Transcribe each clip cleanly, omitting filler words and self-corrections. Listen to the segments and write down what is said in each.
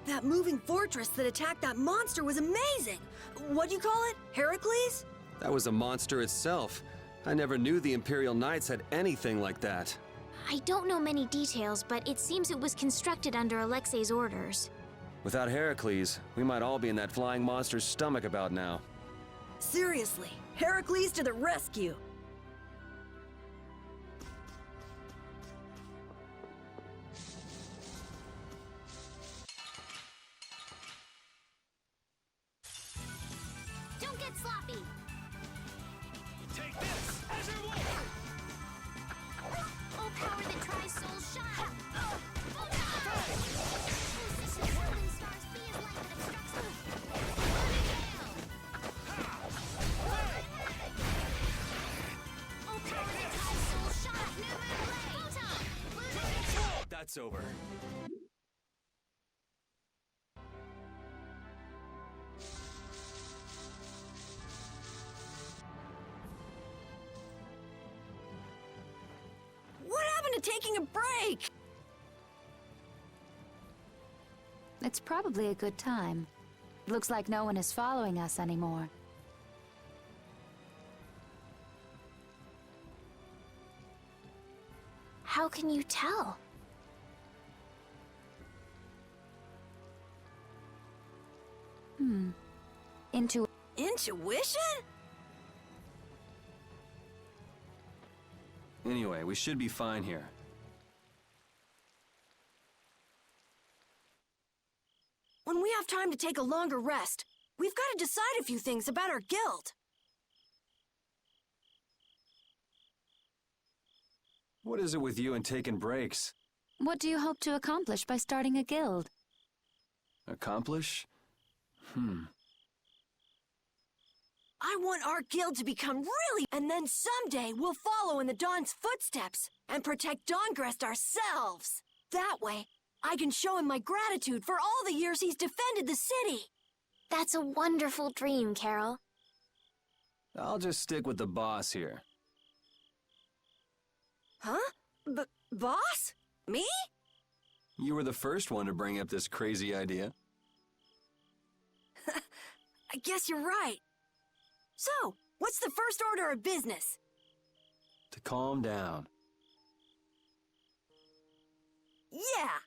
That moving fortress that attacked that monster was amazing! What'd you call it? Heracles? That was a monster itself. I never knew the Imperial Knights had anything like that. I don't know many details, but it seems it was constructed under Alexei's orders. Without Heracles, we might all be in that flying monster's stomach about now. Seriously, Heracles to the rescue! Don't get sloppy! Take this as your wolf! Oh, power that tries soul's shine! Position swirling stars be as light that obstructs them! Oh, power that tries soul's shine! New moon blade! That's over. What happened to taking a break? It's probably a good time. Looks like no one is following us anymore. How can you tell? Intuition? Anyway, we should be fine here. When we have time to take a longer rest, we've got to decide a few things about our guild. What is it with you and taking breaks? What do you hope to accomplish by starting a guild? Accomplish? I want our guild to become really... And then someday we'll follow in the Dawn's footsteps and protect Dawngrest ourselves. That way, I can show him my gratitude for all the years he's defended the city. That's a wonderful dream, Carol. I'll just stick with the boss here. Huh? Boss? Me? You were the first one to bring up this crazy idea. I guess you're right. So, what's the first order of business? To calm down. Yeah!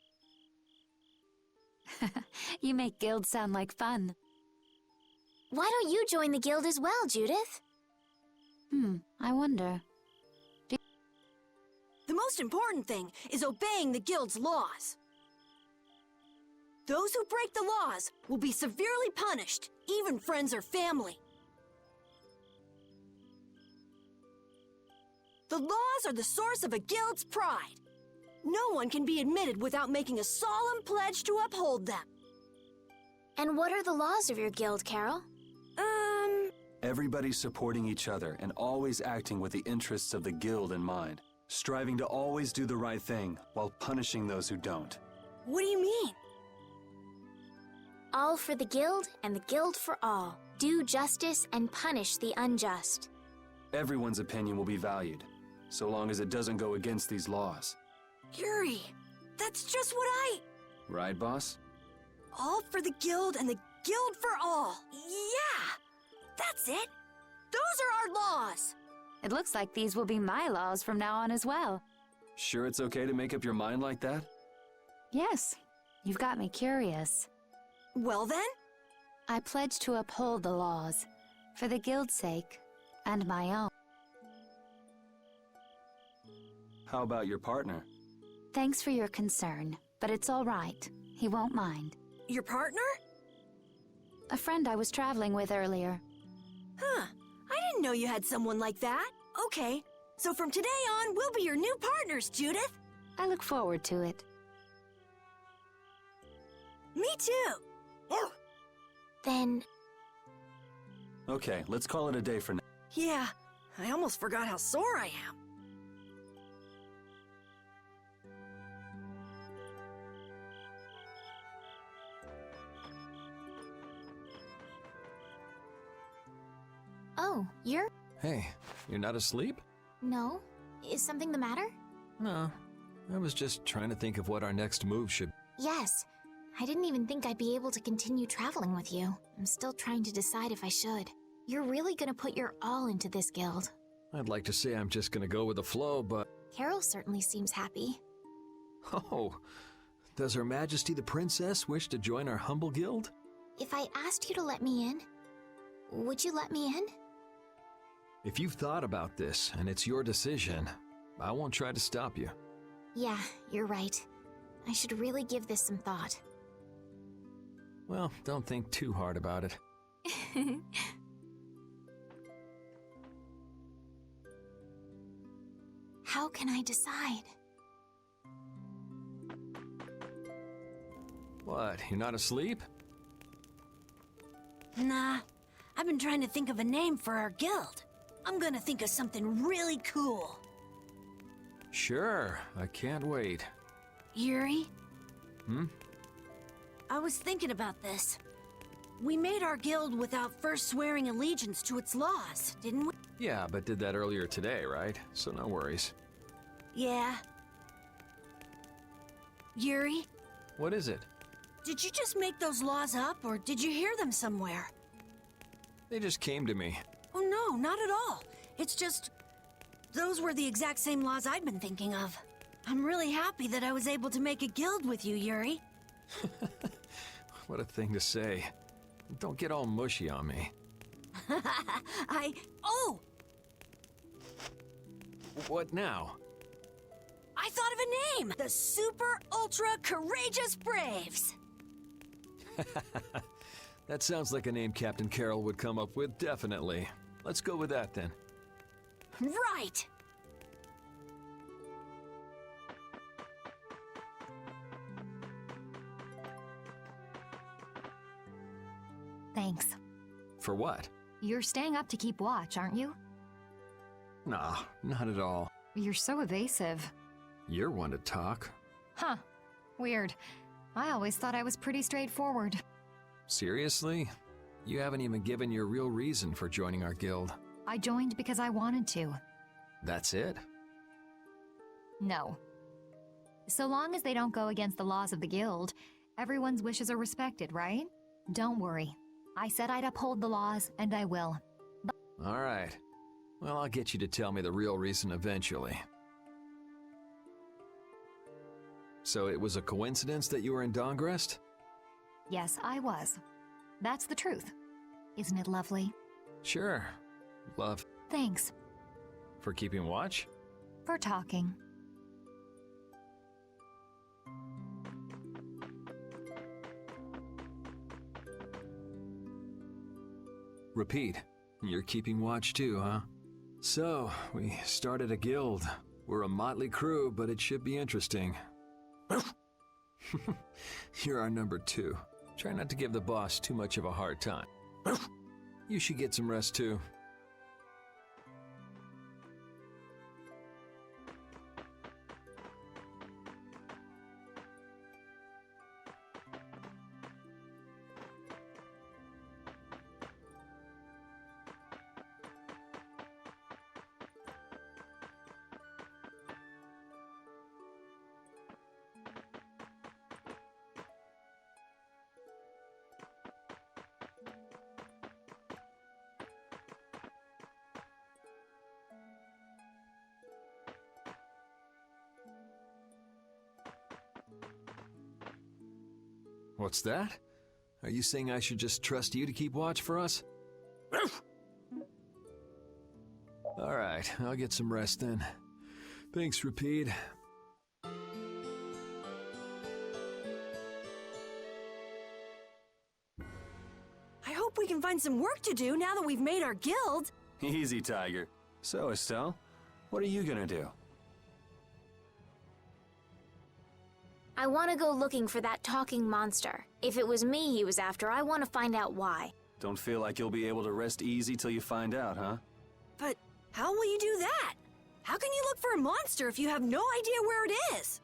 You make guilds sound like fun. Why don't you join the guild as well, Judith? I wonder. The most important thing is obeying the guild's laws. Those who break the laws will be severely punished, even friends or family. The laws are the source of a guild's pride. No one can be admitted without making a solemn pledge to uphold them. And what are the laws of your guild, Carol? Everybody supporting each other and always acting with the interests of the guild in mind. Striving to always do the right thing while punishing those who don't. What do you mean? All for the guild and the guild for all. Do justice and punish the unjust. Everyone's opinion will be valued, so long as it doesn't go against these laws. Yuri, that's just what Right, boss? All for the guild and the guild for all. Yeah! That's it! Those are our laws! It looks like these will be my laws from now on as well. Sure it's okay to make up your mind like that? Yes, you've got me curious. Well then? I pledge to uphold the laws, for the guild's sake, and my own. How about your partner? Thanks for your concern, but it's all right. He won't mind. Your partner? A friend I was traveling with earlier. Huh. I didn't know you had someone like that. Okay. So from today on, we'll be your new partners, Judith. I look forward to it. Me too. Then, Okay, let's call it a day for now. Yeah, I almost forgot how sore I am. oh, you're... Hey, you're not asleep? No? Is something the matter? No. I was just trying to think of what our next move should... Yes. I didn't even think I'd be able to continue traveling with you. I'm still trying to decide if I should. You're really gonna put your all into this guild. I'd like to say I'm just gonna go with the flow, but... Carol certainly seems happy. Oh, does Her Majesty the Princess wish to join our humble guild? If I asked you to let me in, would you let me in? If you've thought about this and it's your decision, I won't try to stop you. Yeah, you're right. I should really give this some thought. Well, don't think too hard about it. How can I decide? What, you're not asleep? Nah, I've been trying to think of a name for our guild. I'm gonna think of something really cool. Sure, I can't wait. Yuri? Hmm? I was thinking about this. We made our guild without first swearing allegiance to its laws, didn't we? Yeah, but did that earlier today, right? So no worries. Yeah. Yuri, What is it? did you just make those laws up, or did you hear them somewhere? They just came to me. Oh no, not at all. It's just... those were the exact same laws I'd been thinking of. I'm really happy that I was able to make a guild with you, Yuri. What a thing to say. Don't get all mushy on me. Oh! What now? I thought of a name! The Super Ultra Courageous Braves! That sounds like a name Captain Carol would come up with, definitely. Let's go with that then. Right! Thanks. For what? You're staying up to keep watch, aren't you? Nah, not at all. You're so evasive. You're one to talk. Huh. Weird. I always thought I was pretty straightforward. Seriously? You haven't even given your real reason for joining our guild. I joined because I wanted to. That's it? No. So long as they don't go against the laws of the guild, everyone's wishes are respected, right? Don't worry. I said I'd uphold the laws, and I will. All right. Well, I'll get you to tell me the real reason eventually. So it was a coincidence that you were in Dongrest? Yes, I was. That's the truth. Isn't it lovely? Sure. Love. Thanks For keeping watch? for talking. Repeat. You're keeping watch too, huh? So, we started a guild. We're a motley crew, but it should be interesting. You're our number 2. Try not to give the boss too much of a hard time. You should get some rest too. What's that? Are you saying I should just trust you to keep watch for us? All right, I'll get some rest then. Thanks, Repeat. I hope we can find some work to do now that we've made our guild. Easy, Tiger. So, Estelle, what are you gonna do? I want to go looking for that talking monster. If it was me he was after, I want to find out why. Don't feel like you'll be able to rest easy till you find out, huh? But how will you do that? How can you look for a monster if you have no idea where it is?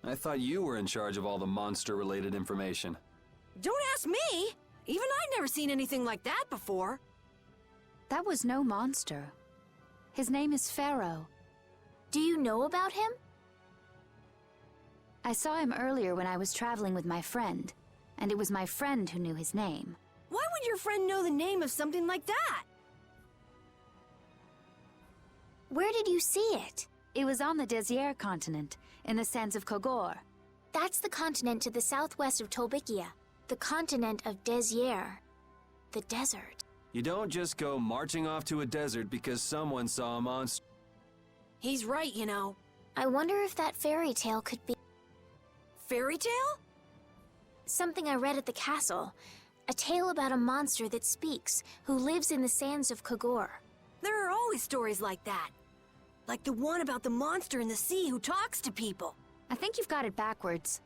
I thought you were in charge of all the monster-related information. Don't ask me! Even I've never seen anything like that before. That was no monster. His name is Pharaoh. Do you know about him? I saw him earlier when I was traveling with my friend, and it was my friend who knew his name. Why would your friend know the name of something like that? Where did you see it? It was on the Desier continent, in the sands of Kogor. That's the continent to the southwest of Tolbikia. The continent of Desier. The desert. You don't just go marching off to a desert because someone saw a monster. He's right, you know. I wonder if that fairy tale could be Fairy tale? something I read at the castle. A tale about a monster that speaks, who lives in the sands of Kogor. There are always stories like that. Like the one about the monster in the sea who talks to people. I think you've got it backwards.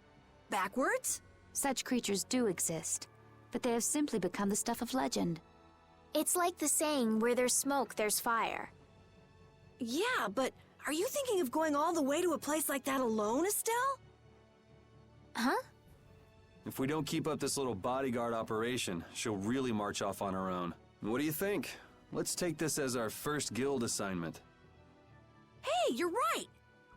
Backwards? Such creatures do exist, but they have simply become the stuff of legend. It's like the saying, where there's smoke, there's fire. Yeah, but are you thinking of going all the way to a place like that alone, Estelle? Huh? If we don't keep up this little bodyguard operation, she'll really march off on her own. What do you think? Let's take this as our first guild assignment. Hey, you're right.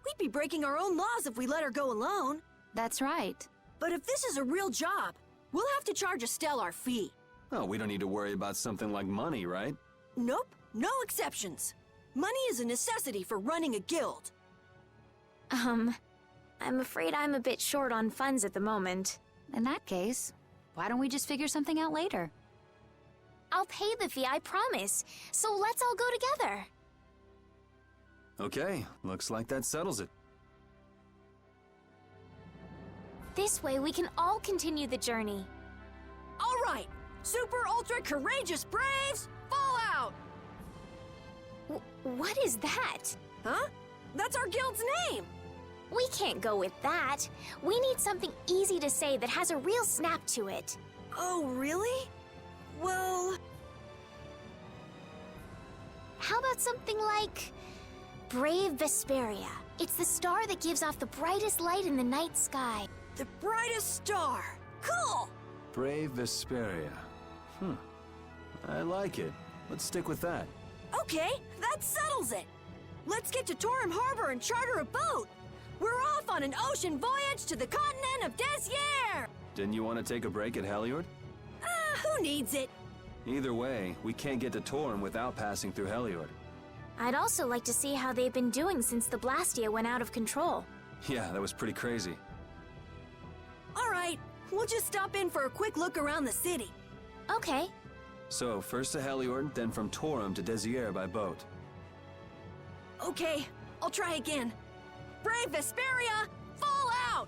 We'd be breaking our own laws if we let her go alone. That's right. But if this is a real job, we'll have to charge Estelle our fee. Oh, we don't need to worry about something like money, right? Nope, no exceptions. Money is a necessity for running a guild. I'm afraid I'm a bit short on funds at the moment. In that case, why don't we just figure something out later? I'll pay the fee, I promise. So let's all go together. Okay, looks like that settles it. This way we can all continue the journey. All right, super ultra courageous braves, fall out! What is that? Huh? That's our guild's name! We can't go with that. We need something easy to say that has a real snap to it. Oh, really? Well... How about something like... Brave Vesperia. It's the star that gives off the brightest light in the night sky. The brightest star! Cool! Brave Vesperia. I like it. Let's stick with that. Okay, that settles it. Let's get to Torim Harbor and charter a boat. We're off on an ocean voyage to the continent of Desier! Didn't you want to take a break at Heliord? Who needs it? Either way, we can't get to Torim without passing through Heliord. I'd also like to see how they've been doing since the Blastia went out of control. Yeah, that was pretty crazy. All right, we'll just stop in for a quick look around the city. Okay. So, first to Heliord, then from Torim to Desier by boat. Okay, I'll try again. Brave Vesperia, fall out!